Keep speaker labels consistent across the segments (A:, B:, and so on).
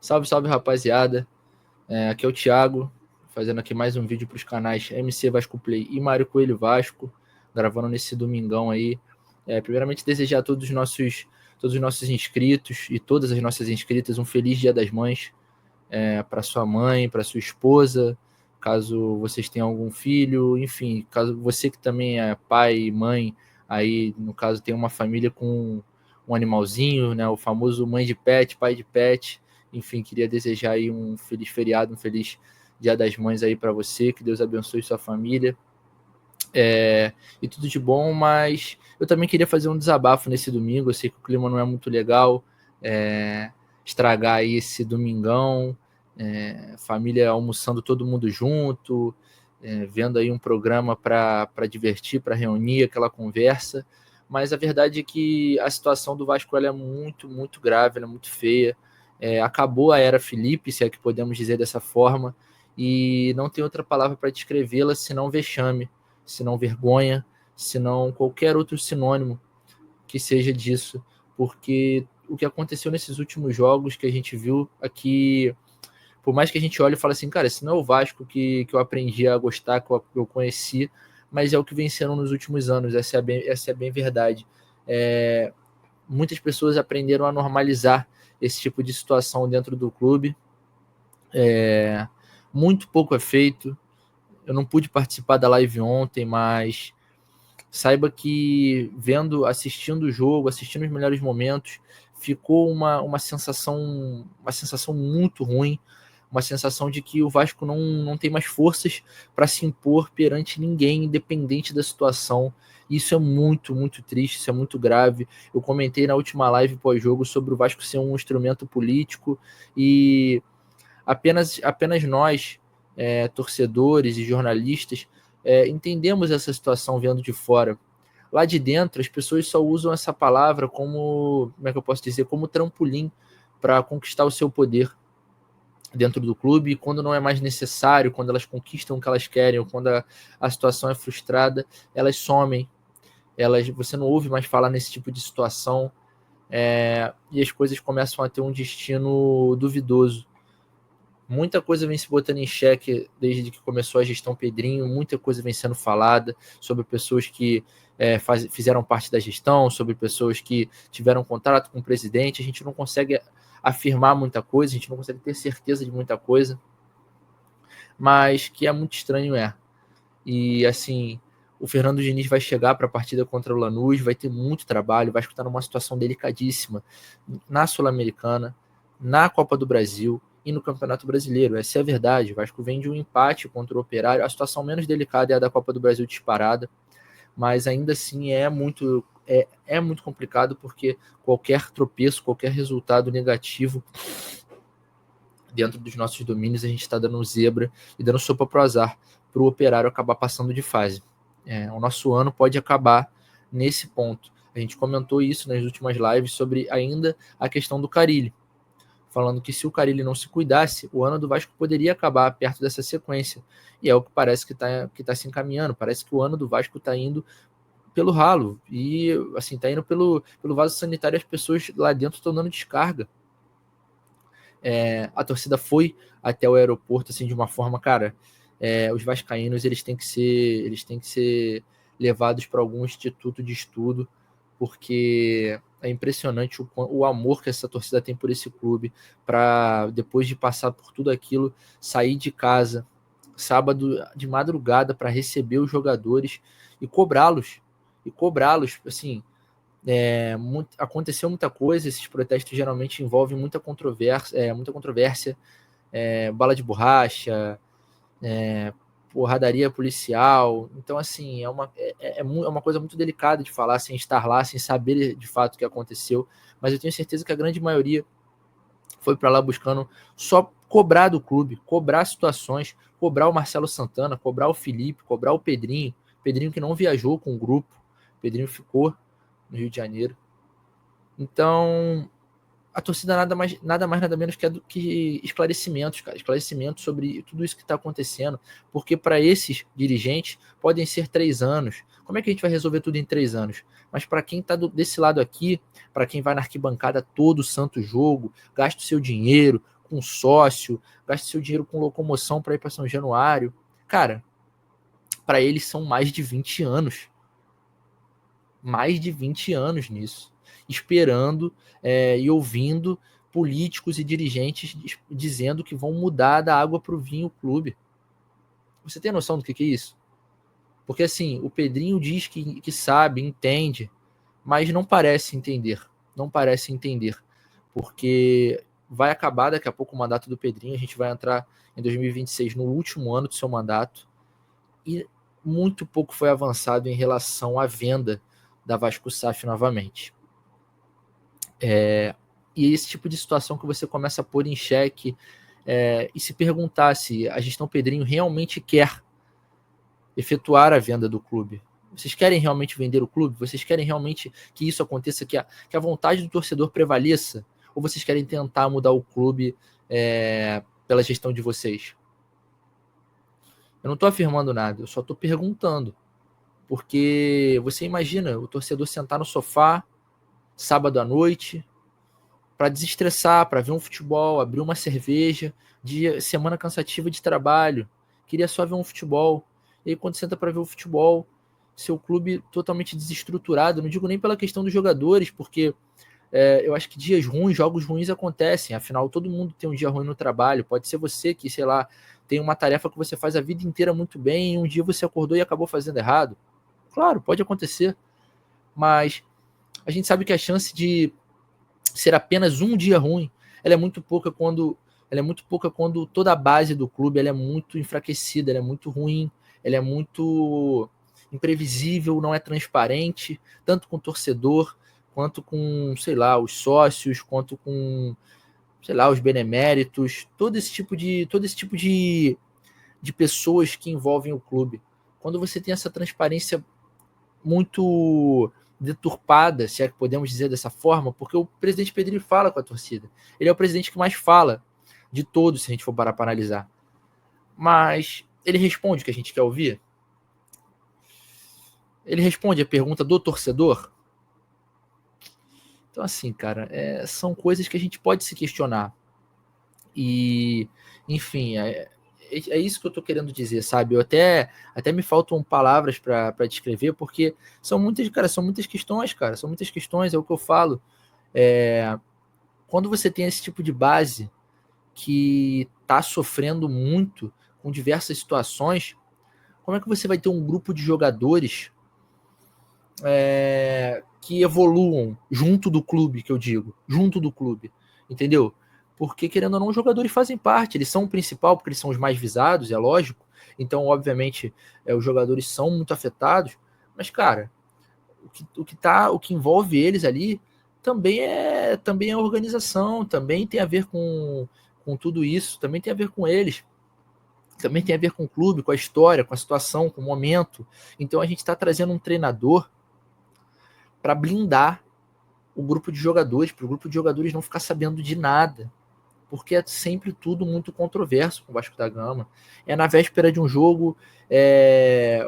A: Salve, salve, rapaziada. Aqui é o Thiago, fazendo aqui mais um vídeo para os canais MC Vasco Play e Mário Coelho Vasco, gravando nesse domingão aí. Primeiramente, desejar a todos os nossos inscritos e todas as nossas inscritas um feliz Dia das Mães, para sua mãe, para sua esposa, caso vocês tenham algum filho, enfim, caso você que também é pai e mãe, aí no caso tem uma família com um animalzinho, né, o famoso mãe de pet, pai de pet, enfim, queria desejar aí um feliz feriado, um feliz Dia das Mães aí para você, que Deus abençoe sua família, e tudo de bom, mas eu também queria fazer um desabafo nesse domingo. Eu sei que o clima não é muito legal, estragar aí esse domingão, família almoçando todo mundo junto, vendo aí um programa para divertir, para reunir aquela conversa, mas a verdade é que a situação do Vasco ela é muito, muito grave, ela é muito feia. Acabou a era Felipe, se é que podemos dizer dessa forma, e não tem outra palavra para descrevê-la senão vexame, senão vergonha, senão qualquer outro sinônimo que seja disso, porque o que aconteceu nesses últimos jogos que a gente viu aqui, por mais que a gente olhe e fale assim, cara, esse não é o Vasco que eu aprendi a gostar, que eu conheci, mas é o que vem sendo nos últimos anos, essa é bem verdade. Muitas pessoas aprenderam a normalizar esse tipo de situação dentro do clube, muito pouco é feito. Eu não pude participar da live ontem, mas saiba que assistindo o jogo, assistindo os melhores momentos, ficou uma sensação muito ruim, uma sensação de que o Vasco não tem mais forças para se impor perante ninguém, independente da situação. Isso é muito, muito triste, isso é muito grave. Eu comentei na última live pós-jogo sobre o Vasco ser um instrumento político e apenas nós, torcedores e jornalistas, entendemos essa situação vendo de fora. Lá de dentro, as pessoas só usam essa palavra como é que eu posso dizer, como trampolim para conquistar o seu poder dentro do clube, e quando não é mais necessário, quando elas conquistam o que elas querem, ou quando a situação é frustrada, elas somem, você não ouve mais falar nesse tipo de situação, e as coisas começam a ter um destino duvidoso. Muita coisa vem se botando em xeque desde que começou a gestão Pedrinho, muita coisa vem sendo falada sobre pessoas que fizeram parte da gestão, sobre pessoas que tiveram contrato com o presidente. A gente não consegue afirmar muita coisa, a gente não consegue ter certeza de muita coisa, mas que é muito estranho E assim, o Fernando Diniz vai chegar para a partida contra o Lanús, vai ter muito trabalho, vai estar numa situação delicadíssima na Sul-Americana, na Copa do Brasil e no Campeonato Brasileiro. Essa é a verdade. O Vasco vem de um empate contra o Operário. A situação menos delicada é a da Copa do Brasil disparada, mas ainda assim é muito complicado, porque qualquer tropeço, qualquer resultado negativo dentro dos nossos domínios, a gente está dando zebra e dando sopa pro azar, para o Operário acabar passando de fase. O nosso ano pode acabar nesse ponto. A gente comentou isso nas últimas lives sobre ainda a questão do Carille, falando que se o Carille não se cuidasse, o ano do Vasco poderia acabar perto dessa sequência. E é o que parece que tá se encaminhando. Parece que o ano do Vasco está indo pelo ralo. E assim, tá indo pelo vaso sanitário, as pessoas lá dentro estão dando descarga. A torcida foi até o aeroporto assim de uma forma, cara, os vascaínos eles têm que ser levados para algum instituto de estudo, porque é impressionante o amor que essa torcida tem por esse clube, para depois de passar por tudo aquilo, sair de casa sábado de madrugada para receber os jogadores e cobrá-los assim. Aconteceu muita coisa, esses protestos geralmente envolvem muita controvérsia, bala de borracha, porradaria policial. Então, assim, é uma coisa muito delicada de falar sem estar lá, sem saber de fato o que aconteceu, mas eu tenho certeza que a grande maioria foi para lá buscando só cobrar do clube, cobrar situações, cobrar o Marcelo Santana, cobrar o Felipe, cobrar o Pedrinho que não viajou com o grupo, Pedrinho ficou no Rio de Janeiro. Então, a torcida nada mais, nada menos que esclarecimentos, cara. Esclarecimentos sobre tudo isso que está acontecendo. Porque para esses dirigentes podem ser 3 anos. Como é que a gente vai resolver tudo em 3 anos? Mas para quem está desse lado aqui, para quem vai na arquibancada todo santo jogo, gasta o seu dinheiro com sócio, gaste seu dinheiro com locomoção para ir para São Januário. Cara, para eles são mais de 20 anos. Mais de 20 anos nisso. Esperando e ouvindo políticos e dirigentes dizendo que vão mudar da água para o vinho o clube. Você tem noção do que é isso? Porque assim, o Pedrinho diz que sabe, entende, mas não parece entender. Não parece entender. Porque vai acabar daqui a pouco o mandato do Pedrinho, a gente vai entrar em 2026 no último ano do seu mandato, e muito pouco foi avançado em relação à venda da Vasco SAF novamente. E esse tipo de situação que você começa a pôr em xeque e se perguntar se a gestão Pedrinho realmente quer efetuar a venda do clube. Vocês querem realmente vender o clube? Vocês querem realmente que isso aconteça, que a vontade do torcedor prevaleça? Ou vocês querem tentar mudar o clube pela gestão de vocês? Eu não estou afirmando nada, eu só estou perguntando. Porque você imagina o torcedor sentar no sofá, sábado à noite, para desestressar, para ver um futebol, abrir uma cerveja, semana cansativa de trabalho, queria só ver um futebol. E aí quando senta para ver o futebol, seu clube totalmente desestruturado, não digo nem pela questão dos jogadores, porque eu acho que dias ruins, jogos ruins acontecem, afinal todo mundo tem um dia ruim no trabalho, pode ser você que, sei lá, tem uma tarefa que você faz a vida inteira muito bem e um dia você acordou e acabou fazendo errado. Claro, pode acontecer, mas a gente sabe que a chance de ser apenas um dia ruim, ela é muito pouca quando toda a base do clube ela é muito enfraquecida, ela é muito ruim, ela é muito imprevisível, não é transparente, tanto com o torcedor, quanto com, sei lá, os sócios, quanto com, sei lá, os beneméritos, todo esse tipo de pessoas que envolvem o clube. Quando você tem essa transparência muito deturpada, se é que podemos dizer dessa forma, porque o presidente Pedrinho fala com a torcida. Ele é o presidente que mais fala de todos, se a gente for parar para analisar. Mas ele responde o que a gente quer ouvir? Ele responde a pergunta do torcedor? Então, assim, cara, são coisas que a gente pode se questionar. E, enfim, é isso que eu tô querendo dizer, sabe? Eu até me faltam palavras para descrever, porque são muitas questões, cara. São muitas questões, é o que eu falo. Quando você tem esse tipo de base que tá sofrendo muito com diversas situações, como é que você vai ter um grupo de jogadores que evoluam junto do clube, que eu digo, junto do clube, entendeu? Porque, querendo ou não, os jogadores fazem parte, eles são o principal, porque eles são os mais visados, é lógico. Então, obviamente, os jogadores são muito afetados, mas, cara, o que envolve eles ali também é organização, também tem a ver com tudo isso, também tem a ver com eles, também tem a ver com o clube, com a história, com a situação, com o momento. Então, a gente está trazendo um treinador para blindar o grupo de jogadores, para o grupo de jogadores não ficar sabendo de nada, porque é sempre tudo muito controverso com o Vasco da Gama. É na véspera de um jogo,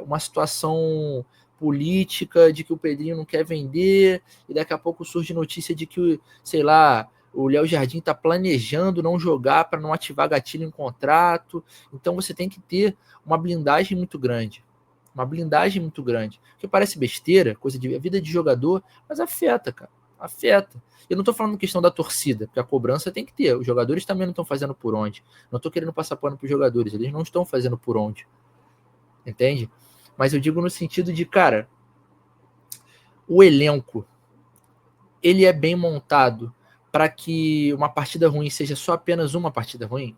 A: uma situação política de que o Pedrinho não quer vender, e daqui a pouco surge notícia de que, sei lá, o Léo Jardim está planejando não jogar para não ativar gatilho em contrato. Então você tem que ter uma blindagem muito grande. Uma blindagem muito grande. Que parece besteira, coisa de vida de jogador, mas afeta, cara. Afeta. Eu não estou falando questão da torcida, porque a cobrança tem que ter. Os jogadores também não estão fazendo por onde. Não estou querendo passar pano para os jogadores, eles não estão fazendo por onde. Entende? Mas eu digo no sentido de, cara, o elenco, ele é bem montado para que uma partida ruim seja só apenas uma partida ruim?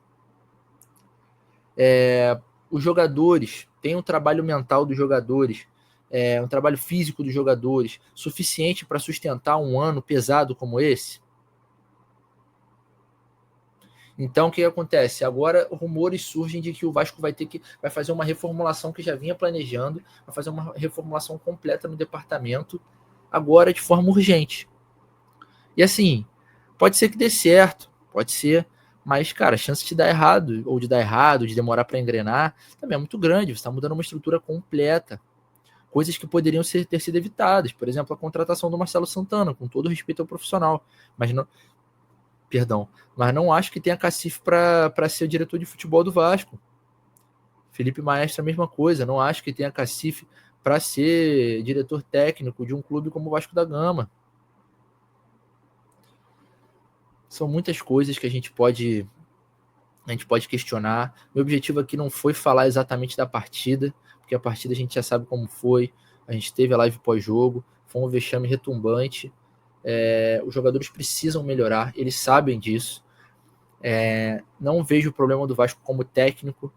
A: Os jogadores, tem um trabalho mental dos jogadores, um trabalho físico dos jogadores suficiente para sustentar um ano pesado como esse? Então, o que acontece? Agora, rumores surgem de que o Vasco vai fazer uma reformulação que já vinha planejando, vai fazer uma reformulação completa no departamento, agora de forma urgente. E assim, pode ser que dê certo, pode ser, mas, cara, a chance de dar errado, ou de dar errado, de demorar para engrenar, também é muito grande. Você está mudando uma estrutura completa. Coisas que poderiam ter sido evitadas. Por exemplo, a contratação do Marcelo Santana, com todo respeito ao profissional. Mas não, Perdão. Mas não acho que tenha cacife para ser o diretor de futebol do Vasco. Felipe Maestro, a mesma coisa. Não acho que tenha cacife para ser diretor técnico de um clube como o Vasco da Gama. São muitas coisas que a gente pode questionar. Meu objetivo aqui não foi falar exatamente da partida, porque a partida a gente já sabe como foi. A gente teve a live pós-jogo, foi um vexame retumbante. Os jogadores precisam melhorar, eles sabem disso. Não vejo o problema do Vasco como técnico.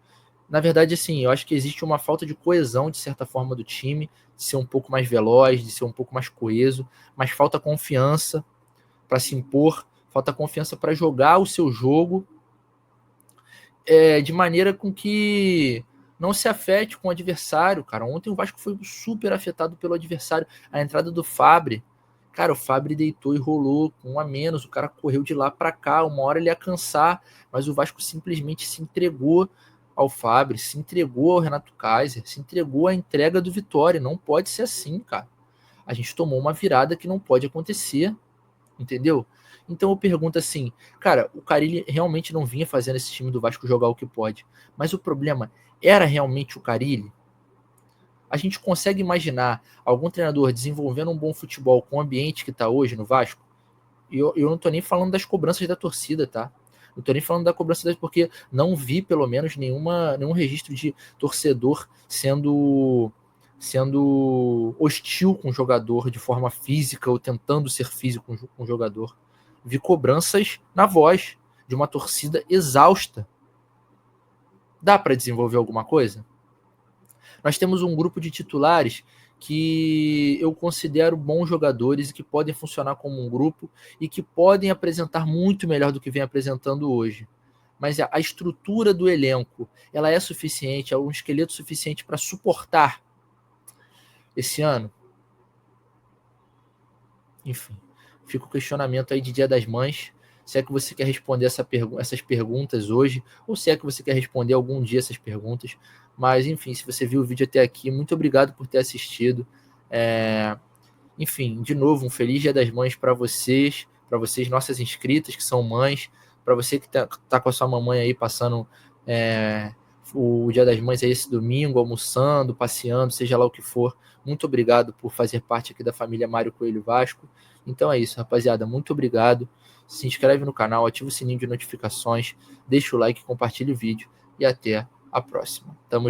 A: Na verdade, assim, eu acho que existe uma falta de coesão, de certa forma, do time, de ser um pouco mais veloz, de ser um pouco mais coeso, mas falta confiança para se impor, falta confiança para jogar o seu jogo de maneira com que não se afete com o adversário, cara. Ontem o Vasco foi super afetado pelo adversário. A entrada do Fabri, cara, o Fabri deitou e rolou com 1 a menos. O cara correu de lá para cá. Uma hora ele ia cansar, mas o Vasco simplesmente se entregou ao Fabri, se entregou ao Renato Kaiser, se entregou à entrega do Vitória. Não pode ser assim, cara. A gente tomou uma virada que não pode acontecer, entendeu? Então eu pergunto assim, cara, o Carille realmente não vinha fazendo esse time do Vasco jogar o que pode, mas o problema era realmente o Carille? A gente consegue imaginar algum treinador desenvolvendo um bom futebol com o ambiente que está hoje no Vasco? E eu não tô nem falando das cobranças da torcida, tá? Não tô nem falando da cobrança porque não vi, pelo menos, nenhum registro de torcedor sendo hostil com o jogador de forma física ou tentando ser físico com o jogador. Vi cobranças na voz de uma torcida exausta. Dá para desenvolver alguma coisa? Nós temos um grupo de titulares que eu considero bons jogadores e que podem funcionar como um grupo e que podem apresentar muito melhor do que vem apresentando hoje. Mas a estrutura do elenco, ela é suficiente, é um esqueleto suficiente para suportar esse ano? Enfim, fica o questionamento aí de Dia das Mães. Se é que você quer responder essas perguntas hoje, ou se é que você quer responder algum dia essas perguntas. Mas, enfim, se você viu o vídeo até aqui, muito obrigado por ter assistido. Enfim, de novo, um feliz Dia das Mães para vocês, nossas inscritas que são mães, para você que tá com a sua mamãe aí passando o Dia das Mães aí esse domingo, almoçando, passeando, seja lá o que for. Muito obrigado por fazer parte aqui da família Mário Coelho Vasco. Então é isso, rapaziada. Muito obrigado. Se inscreve no canal, ativa o sininho de notificações, deixa o like, compartilha o vídeo e até a próxima. Tamo junto.